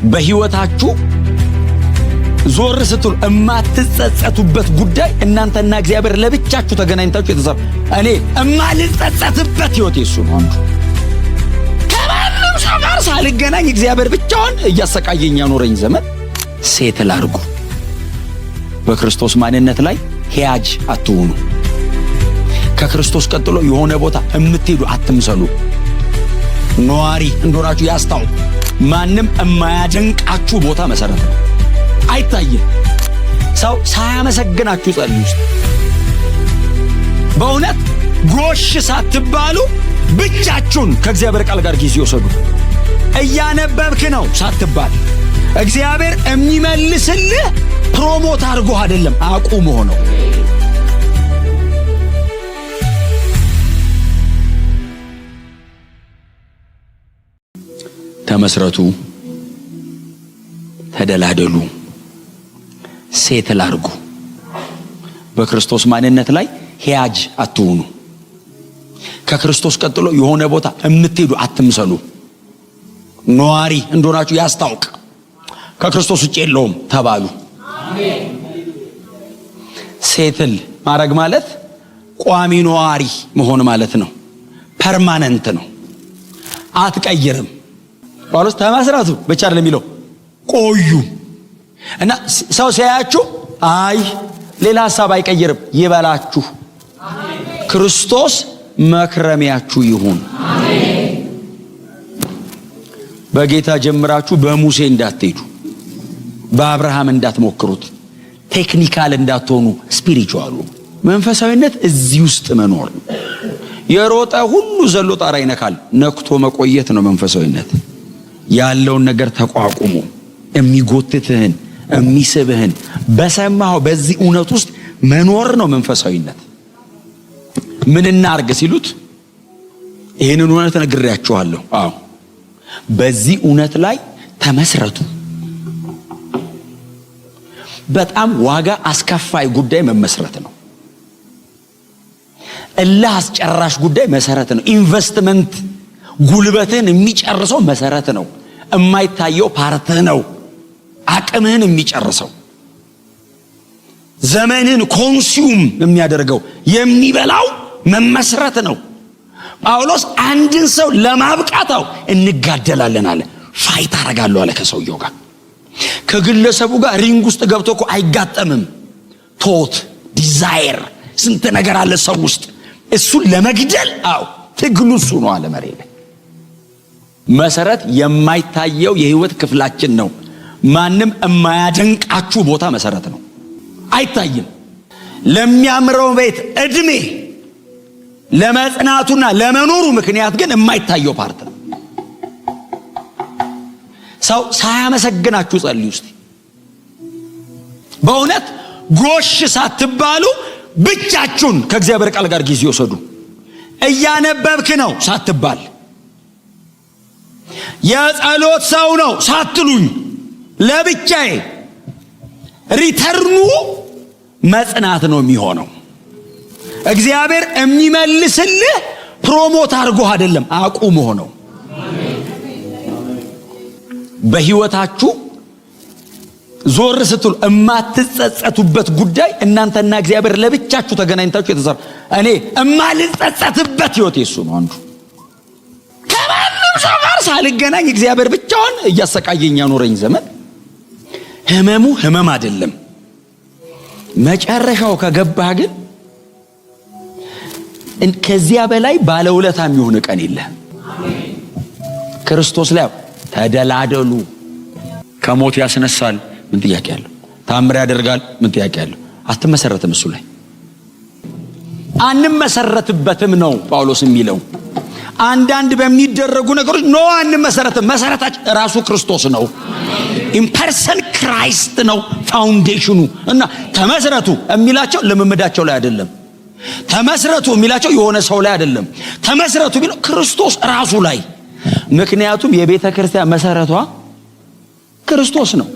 በህይወታችሁ ዞር ስትሉ እማትጸጸቱበት ጉዳይ እናንተና እግዚአብሔር ለብቻችሁ ተገናኝታችሁ የተሰራ እኔ እማልጸጸትበት ህይወት እሱ ነው። አንዱ ከማንም ሰው ጋር ሳልገናኝ እግዚአብሔር ብቻውን እያሰቃየኝ ያኖረኝ ዘመን ሴትል አድርጉ። በክርስቶስ ማንነት ላይ ሄያጅ አትሁኑ። ከክርስቶስ ቀጥሎ የሆነ ቦታ እምትሄዱ አትምሰሉ። ነዋሪ እንደሆናችሁ ያስታውቁ። ማንም የማያደንቃችሁ ቦታ መሰረት ነው። አይታየም። ሰው ሳያመሰግናችሁ ጸልዩ። በእውነት ጎሽ ሳትባሉ ብቻችሁን ከእግዚአብሔር ቃል ጋር ጊዜ ወሰዱ። እያነበብክ ነው ሳትባል እግዚአብሔር የሚመልስልህ ፕሮሞት አድርጎ አይደለም፣ አቁሞ ነው። ተመስረቱ፣ ተደላደሉ፣ ሴትል አድርጉ። በክርስቶስ ማንነት ላይ ሄያጅ አትሁኑ። ከክርስቶስ ቀጥሎ የሆነ ቦታ እምትሄዱ አትምሰሉ። ነዋሪ እንደሆናችሁ ያስታውቅ። ከክርስቶስ ውጭ የለውም ተባሉ። ሴትል ማድረግ ማለት ቋሚ ነዋሪ መሆን ማለት ነው። ፐርማነንት ነው፣ አትቀይርም። ጳውሎስ ተመስረቱ ብቻ አይደለም የሚለው ቆዩ። እና ሰው ሲያያችሁ አይ ሌላ ሐሳብ አይቀይርም ይበላችሁ። ክርስቶስ መክረሚያችሁ ይሁን። በጌታ ጀምራችሁ በሙሴ እንዳትሄዱ፣ በአብርሃም እንዳትሞክሩት፣ ቴክኒካል እንዳትሆኑ። ስፒሪቹዋሉ መንፈሳዊነት እዚህ ውስጥ መኖር ነው። የሮጠ ሁሉ ዘሎ ጣራ ይነካል። ነክቶ መቆየት ነው መንፈሳዊነት። ያለውን ነገር ተቋቁሞ የሚጎትትህን የሚስብህን በሰማው በዚህ እውነት ውስጥ መኖር ነው መንፈሳዊነት። ምን እናርግ ሲሉት ይሄንን እውነት ነግሬያችኋለሁ። አዎ በዚህ እውነት ላይ ተመስረቱ። በጣም ዋጋ አስከፋይ ጉዳይ መመስረት ነው። እልህ አስጨራሽ ጉዳይ መሰረት ነው። ኢንቨስትመንት ጉልበትን የሚጨርሰው መሰረት ነው። የማይታየው ፓርትህ ነው አቅምህን የሚጨርሰው። ዘመንን ኮንሱም የሚያደርገው የሚበላው መመስረት ነው። ጳውሎስ አንድን ሰው ለማብቃታው እንጋደላለን አለ። ፋይት አደርጋለሁ አለ ከሰውየው ጋር። ከግለሰቡ ጋር ሪንግ ውስጥ ገብቶ እኮ አይጋጠምም። ቶት ዲዛይር ስንት ነገር አለ ሰው ውስጥ። እሱን ለመግደል ትግሉ እሱ ነው አለ። መሬት መሰረት የማይታየው የህይወት ክፍላችን ነው። ማንም የማያደንቃችሁ ቦታ መሰረት ነው። አይታይም። ለሚያምረው ቤት እድሜ ለመጽናቱና ለመኖሩ ምክንያት ግን የማይታየው ፓርት ነው። ሰው ሳያመሰግናችሁ ጸልዩ እስቲ። በእውነት ጎሽ ሳትባሉ ብቻችሁን ከእግዚአብሔር ቃል ጋር ጊዜ ወሰዱ። እያነበብክ ነው ሳትባል፣ የጸሎት ሰው ነው ሳትሉኝ ለብቻዬ ሪተርኑ መጽናት ነው የሚሆነው። እግዚአብሔር የሚመልስልህ ፕሮሞት አድርጎ አይደለም፣ አቁሞ ነው። በህይወታችሁ ዞር ስትሉ እማትጸጸቱበት ጉዳይ እናንተና እግዚአብሔር ለብቻችሁ ተገናኝታችሁ የተሰራ እኔ እማልጸጸትበት ህይወት እሱ ነው። አንዱ ከማንም ሰው ጋር ሳልገናኝ እግዚአብሔር ብቻውን እያሰቃየኝ ያኖረኝ ዘመን ህመሙ ህመም አይደለም። መጨረሻው ከገባህ ግን ከዚያ በላይ ባለውለታ የሚሆን ቀን የለም። ክርስቶስ ላይ ተደላደሉ። ከሞት ያስነሳል፣ ምን ጥያቄ አለው? ታምር ያደርጋል፣ ምን ጥያቄ አለው? አትመሰረትም እሱ ላይ። አንመሰረትበትም ነው ጳውሎስ የሚለው። አንዳንድ በሚደረጉ ነገሮች ነው አንመሰረትም። መሰረታችን ራሱ ክርስቶስ ነው። ኢምፐርሰን ክራይስት ነው ፋውንዴሽኑ። እና ተመስረቱ የሚላቸው ልምምዳቸው ላይ አይደለም። ተመስረቱ የሚላቸው የሆነ ሰው ላይ አይደለም። ተመስረቱ ቢለው ክርስቶስ ራሱ ላይ። ምክንያቱም የቤተ ክርስቲያን መሰረቷ ክርስቶስ ነው።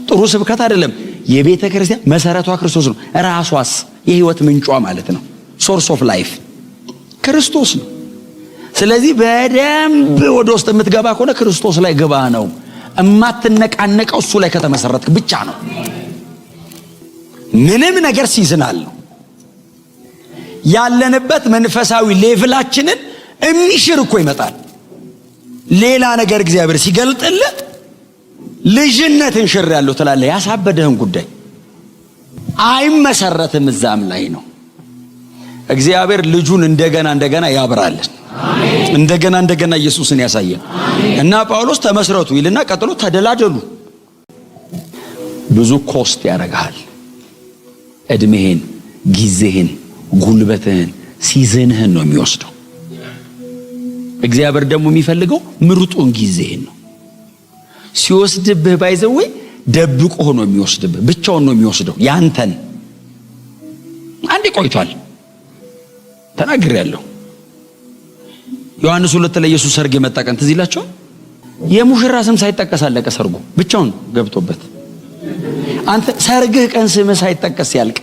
ጥሩ ስብከት አይደለም። የቤተ ክርስቲያን መሰረቷ ክርስቶስ ነው። ራሷስ የህይወት ምንጯ ማለት ነው። ሶርስ ኦፍ ላይፍ ክርስቶስ ነው። ስለዚህ በደንብ ወደ ውስጥ የምትገባ ከሆነ ክርስቶስ ላይ ግባ ነው። እማትነቃነቀው እሱ ላይ ከተመሰረትክ ብቻ ነው። ምንም ነገር ሲዝናል ነው ያለንበት መንፈሳዊ ሌቭላችንን የሚሽር እኮ ይመጣል። ሌላ ነገር እግዚአብሔር ሲገልጥልህ ልጅነትን ሽር ያለው ትላለህ። ያሳበደህን ጉዳይ አይመሰረትም እዛም ላይ ነው። እግዚአብሔር ልጁን እንደገና ያብራልን። እንደገና ኢየሱስን ያሳየን እና ጳውሎስ ተመስረቱ ይልና ቀጥሎ ተደላደሉ። ብዙ ኮስት ያደርጋል። እድሜህን፣ ጊዜህን፣ ጉልበትህን፣ ሲዝንህን ነው የሚወስደው። እግዚአብሔር ደግሞ የሚፈልገው ምርጡን ጊዜህን ነው። ሲወስድብህ ባይዘው ደብቆ ነው የሚወስድብህ። ብቻውን ነው የሚወስደው ያንተን። አንዴ ቆይቷል ተናግሬያለሁ። ዮሐንስ 2 ላይ ኢየሱስ ሰርግ የመጣ ቀን ትዝ ይላችኋል። የሙሽራ ስም ሳይጠቀስ አለቀ ሰርጉ ብቻውን ገብቶበት። አንተ ሰርግህ ቀን ስምህ ሳይጠቀስ ያልቅ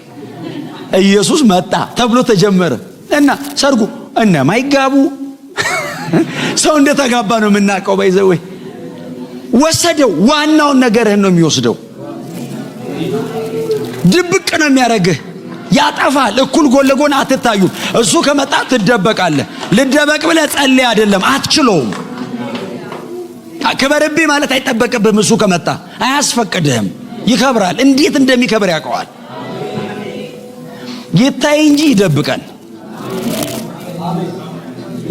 ኢየሱስ መጣ ተብሎ ተጀመረ እና ሰርጉ ማይጋቡ ሰው እንደተጋባ ነው የምናውቀው። ባይዘው ወሰደው። ዋናውን ነገርህን ነው የሚወስደው። ድብቅ ነው የሚያረግህ፣ ያጠፋል። እኩል ጎን ለጎን አትታዩም። እሱ ከመጣ ትደበቃለህ። ልደበቅ ብለህ ጸልይ አይደለም፣ አትችለውም። ክበርብኝ ማለት አይጠበቅብህም። እሱ ከመጣ አያስፈቅድህም። ይከብራል። እንዴት እንደሚከብር ያውቀዋል። ይታይ እንጂ ይደብቀን።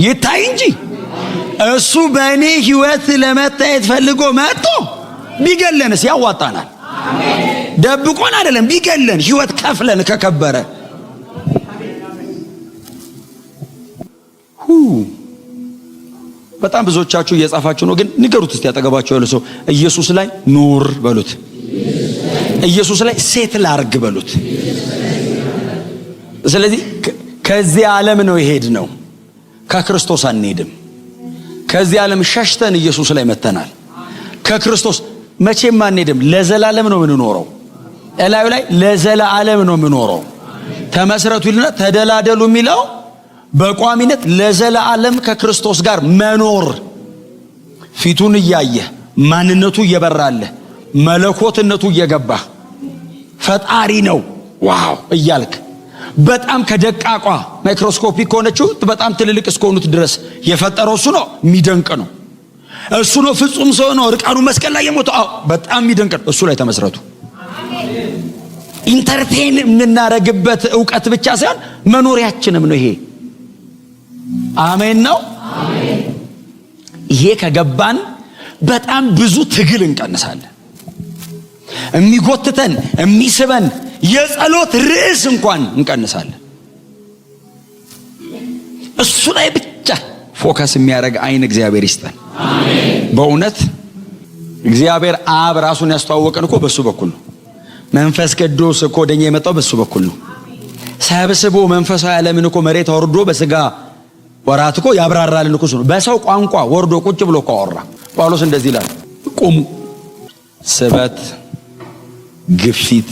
ይታይ እንጂ እሱ በእኔ ህይወት ለመታየት ፈልጎ መጥቶ ቢገለንስ ያዋጣናል። ደብቆን አይደለም፣ ቢገለን ህይወት ከፍለን ከከበረ በጣም ብዙዎቻችሁ እየጻፋችሁ ነው፣ ግን ንገሩት እስቲ ያጠገባችሁ ያለው ሰው ኢየሱስ ላይ ኑር በሉት። ኢየሱስ ላይ ሴት ላርግ በሉት። ስለዚህ ከዚህ ዓለም ነው የሄድነው፣ ከክርስቶስ አንሄድም። ከዚህ ዓለም ሸሽተን ኢየሱስ ላይ መተናል። ከክርስቶስ መቼም አንሄድም። ለዘላለም ነው የምንኖረው። እላዩ ላይ ለዘላለም ነው የምንኖረው። ተመስረቱ ይልና ተደላደሉ የሚለው በቋሚነት ለዘላለም ከክርስቶስ ጋር መኖር፣ ፊቱን እያየህ ማንነቱ እየበራልህ መለኮትነቱ እየገባህ ፈጣሪ ነው ዋው እያልክ በጣም ከደቃቋ ማይክሮስኮፒክ ሆነችው በጣም ትልልቅ እስከሆኑት ድረስ የፈጠረው እሱ ነው። የሚደንቅ ነው። እሱ ነው ፍጹም ሰው ነው። ርቃኑ መስቀል ላይ የሞተው በጣም የሚደንቅ ነው። እሱ ላይ ተመስረቱ። ኢንተርቴን የምናረግበት ዕውቀት ብቻ ሳይሆን መኖሪያችንም ነው ይሄ። አሜን ነው። ይሄ ከገባን በጣም ብዙ ትግል እንቀንሳለን። የሚጎትተን የሚስበን የጸሎት ርዕስ እንኳን እንቀንሳለን። እሱ ላይ ብቻ ፎከስ የሚያደርግ አይን እግዚአብሔር ይስጠን። በእውነት እግዚአብሔር አብ ራሱን ያስተዋወቀን እኮ በሱ በኩል ነው። መንፈስ ቅዱስ እኮ ወደኛ የመጣው በሱ በኩል ነው። ሰብስቦ መንፈሳዊ ዓለምን እኮ መሬት ወርዶ በስጋ ወራት እኮ ያብራራልን እኮ ነው። በሰው ቋንቋ ወርዶ ቁጭ ብሎ እኮ አወራ። ጳውሎስ እንደዚህ ይላል፣ ቁሙ። ስበት፣ ግፊት፣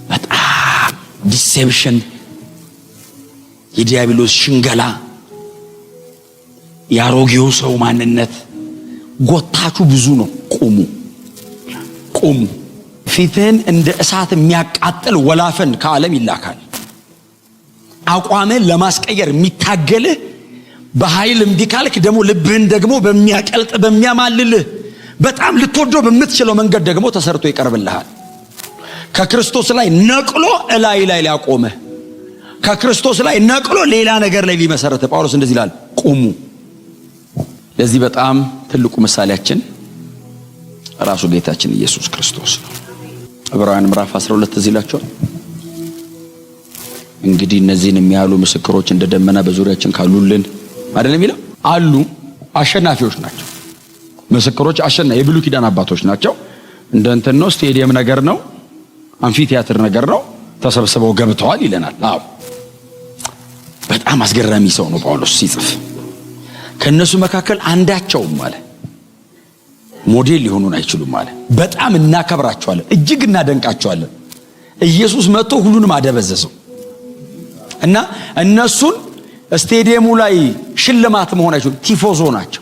በጣም ዲሴፕሽን፣ የዲያብሎስ ሽንገላ፣ ያሮጌው ሰው ማንነት ጎታችሁ ብዙ ነው። ቁሙ ቁሙ። ፊትህን እንደ እሳት የሚያቃጥል ወላፈን ከዓለም ይላካል። አቋምን ለማስቀየር የሚታገልህ በኃይል እምቢ ካልክ ደግሞ ልብህን ደግሞ በሚያቀልጥ በሚያማልልህ በጣም ልትወደው በምትችለው መንገድ ደግሞ ተሰርቶ ይቀርብልሃል። ከክርስቶስ ላይ ነቅሎ እላይ ላይ ሊያቆምህ፣ ከክርስቶስ ላይ ነቅሎ ሌላ ነገር ላይ ሊመሰረተ ጳውሎስ እንደዚህ ይላል፣ ቁሙ። ለዚህ በጣም ትልቁ ምሳሌያችን ራሱ ጌታችን ኢየሱስ ክርስቶስ ነው። ዕብራውያን ምዕራፍ 12 እዚህ ይላችኋል፣ እንግዲህ እነዚህን የሚያሉ ምስክሮች እንደ ደመና በዙሪያችን ካሉልን አይደለም የሚለው አሉ። አሸናፊዎች ናቸው ምስክሮች። የብሉይ ኪዳን አባቶች ናቸው። እንደ እንትን ነው፣ ስቴዲየም ነገር ነው፣ አምፊቲያትር ነገር ነው። ተሰብስበው ገብተዋል ይለናል። አዎ በጣም አስገራሚ ሰው ነው ጳውሎስ ሲጽፍ። ከነሱ መካከል አንዳቸውም ማለት ሞዴል ሊሆኑን አይችሉም ማለት በጣም እናከብራቸዋለን፣ እጅግ እናደንቃቸዋለን። ኢየሱስ መጥቶ ሁሉንም አደበዘዘው እና እነሱን ስቴዲየሙ ላይ ሽልማት መሆን አይችሉም። ቲፎዞ ናቸው።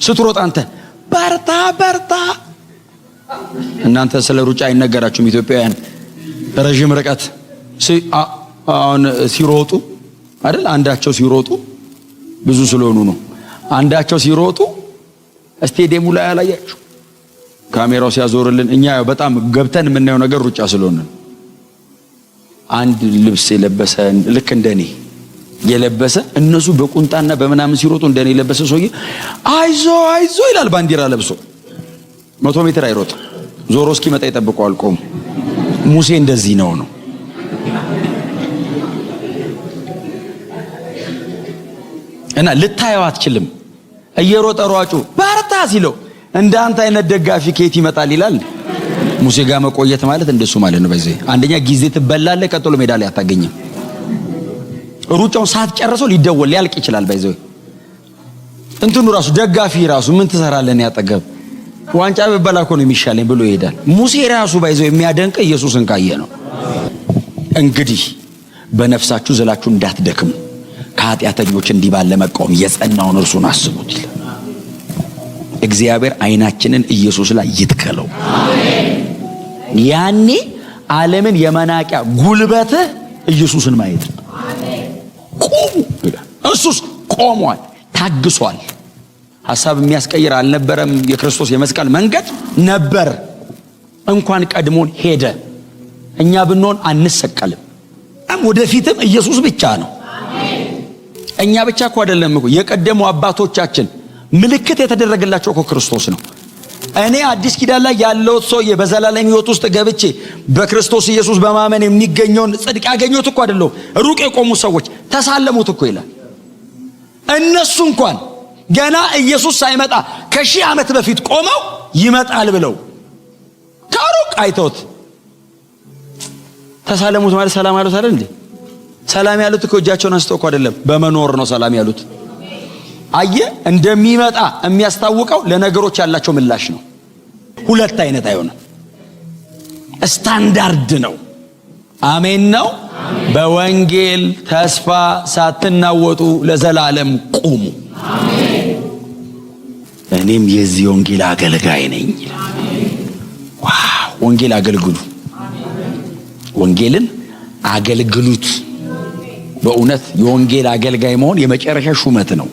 ስትሮጥ አንተ በርታ በርታ። እናንተ ስለ ሩጫ አይነገራችሁም ኢትዮጵያውያን። ረጅም ርቀት አሁን ሲሮጡ አይደል? አንዳቸው ሲሮጡ ብዙ ስለሆኑ ነው። አንዳቸው ሲሮጡ ስቴዲየሙ ላይ አላያችሁ? ካሜራው ሲያዞርልን እኛ በጣም ገብተን የምናየው ነገር ሩጫ ስለሆነ አንድ ልብስ የለበሰ ልክ እንደኔ የለበሰ እነሱ በቁንጣና በመናምን ሲሮጡ እንደኔ የለበሰ ሰውዬ አይዞ አይዞ ይላል ባንዲራ ለብሶ 100 ሜትር አይሮጥ ዞሮ እስኪመጣ ይጠብቀዋል ቆሞ። ሙሴ እንደዚህ ነው። እና ልታየው አትችልም። እየሮጠ ሯጩ በርታ ሲለው እንዳንተ አይነት ደጋፊ ከየት ይመጣል ይላል። ሙሴ ጋር መቆየት ማለት እንደሱ ማለት ነው። በዚህ አንደኛ ጊዜ ትበላለህ፣ ቀጥሎ ሜዳ ላይ አታገኝም። ሩጫውን ሳትጨርሰው ሊደወል ሊያልቅ ይችላል። በዚህ እንትኑ ራሱ ደጋፊ ራሱ ምን ትሰራለህ ያጠገብ ዋንጫ በበላ እኮ ነው የሚሻለኝ ብሎ ይሄዳል። ሙሴ ራሱ ባይዘው የሚያደንቅ ኢየሱስን ካየ ነው። እንግዲህ በነፍሳችሁ ዝላችሁ እንዳትደክሙ ከኃጢአተኞች እንዲህ ባለ መቃወም የጸናውን እርሱን አስቡት ይላል። እግዚአብሔር አይናችንን ኢየሱስ ላይ ይትከለው። ያኔ ዓለምን የመናቂያ ጉልበትህ ኢየሱስን ማየት። ቁሙ ይላል። እሱስ ቆሟል፣ ታግሷል። ሐሳብ የሚያስቀይር አልነበረም። የክርስቶስ የመስቀል መንገድ ነበር። እንኳን ቀድሞን ሄደ። እኛ ብንሆን አንሰቀልም። ወደፊትም ኢየሱስ ብቻ ነው። እኛ ብቻ እኮ አይደለም እኮ የቀደሙ አባቶቻችን ምልክት የተደረገላቸው እኮ ክርስቶስ ነው። እኔ አዲስ ኪዳን ላይ ያለው ሰውዬ በዘላለም ሕይወት ውስጥ ገብቼ በክርስቶስ ኢየሱስ በማመን የሚገኘውን ጽድቅ ያገኙት እኮ አይደለም። ሩቅ የቆሙ ሰዎች ተሳለሙት እኮ ይላል። እነሱ እንኳን ገና ኢየሱስ ሳይመጣ ከ1000 ዓመት በፊት ቆመው ይመጣል ብለው ከሩቅ አይተውት ተሳለሙት ማለት ሰላም አሉት አይደል እንዴ? ሰላም ያሉት እኮ እጃቸውን አንስተው እኮ አይደለም፣ በመኖር ነው ሰላም ያሉት። አየ እንደሚመጣ የሚያስታውቀው ለነገሮች ያላቸው ምላሽ ነው። ሁለት አይነት አይሆንም፣ ስታንዳርድ ነው። አሜን ነው። በወንጌል ተስፋ ሳትናወጡ ለዘላለም ቁሙ። እኔም የዚህ ወንጌል አገልጋይ ነኝ። ዋው! ወንጌል አገልግሉ፣ ወንጌልን አገልግሉት። በእውነት የወንጌል አገልጋይ መሆን የመጨረሻ ሹመት ነው።